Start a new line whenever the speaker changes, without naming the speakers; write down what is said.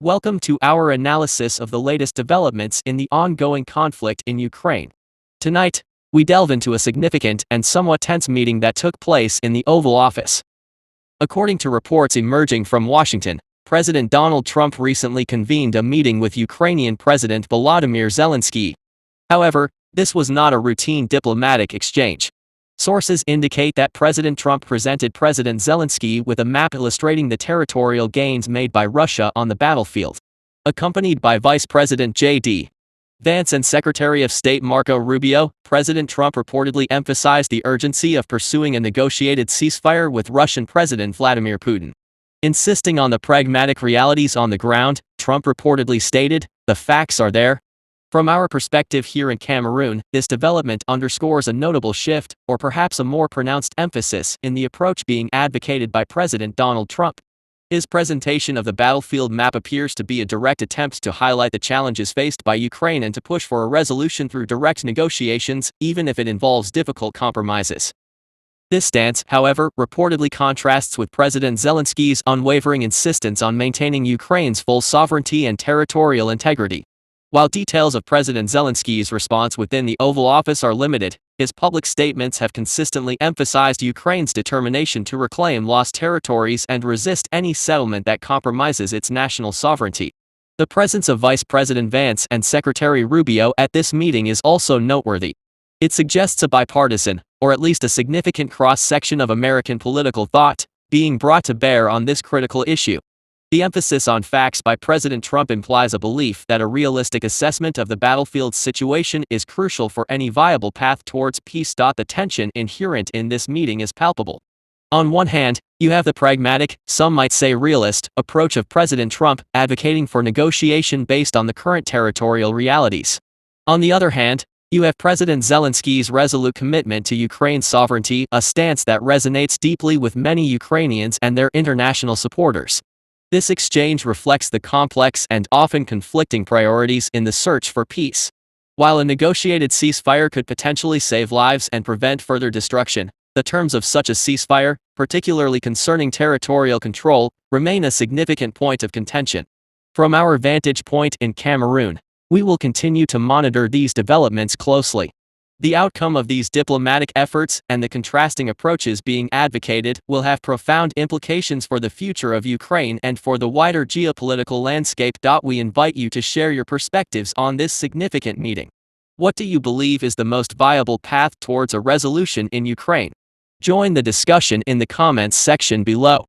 Welcome to our analysis of the latest developments in the ongoing conflict in Ukraine. Tonight, we delve into a significant and somewhat tense meeting that took place in the Oval Office. According to reports emerging from Washington, President Donald Trump recently convened a meeting with Ukrainian President Volodymyr Zelenskyy. However, this was not a routine diplomatic exchange. Sources indicate that President Trump presented President Zelenskyy with a map illustrating the territorial gains made by Russia on the battlefield. Accompanied by Vice President J.D. Vance and Secretary of State Marco Rubio, President Trump reportedly emphasized the urgency of pursuing a negotiated ceasefire with Russian President Vladimir Putin. Insisting on the pragmatic realities on the ground, Trump reportedly stated, "The facts are there." From our perspective here in Cameroon, this development underscores a notable shift, or perhaps a more pronounced emphasis, in the approach being advocated by President Donald Trump. His presentation of the battlefield map appears to be a direct attempt to highlight the challenges faced by Ukraine and to push for a resolution through direct negotiations, even if it involves difficult compromises. This stance, however, reportedly contrasts with President Zelenskyy's unwavering insistence on maintaining Ukraine's full sovereignty and territorial integrity. While details of President Zelenskyy's response within the Oval Office are limited, his public statements have consistently emphasized Ukraine's determination to reclaim lost territories and resist any settlement that compromises its national sovereignty. The presence of Vice President Vance and Secretary Rubio at this meeting is also noteworthy. It suggests a bipartisan, or at least a significant cross-section of American political thought, being brought to bear on this critical issue. The emphasis on facts by President Trump implies a belief that a realistic assessment of the battlefield's situation is crucial for any viable path towards peace. The tension inherent in this meeting is palpable. On one hand, you have the pragmatic, some might say realist, approach of President Trump, advocating for negotiation based on the current territorial realities. On the other hand, you have President Zelenskyy's resolute commitment to Ukraine's sovereignty, a stance that resonates deeply with many Ukrainians and their international supporters. This exchange reflects the complex and often conflicting priorities in the search for peace. While a negotiated ceasefire could potentially save lives and prevent further destruction, the terms of such a ceasefire, particularly concerning territorial control, remain a significant point of contention. From our vantage point in Cameroon, we will continue to monitor these developments closely. The outcome of these diplomatic efforts and the contrasting approaches being advocated will have profound implications for the future of Ukraine and for the wider geopolitical landscape. We invite you to share your perspectives on this significant meeting. What do you believe is the most viable path towards a resolution in Ukraine? Join the discussion in the comments section below.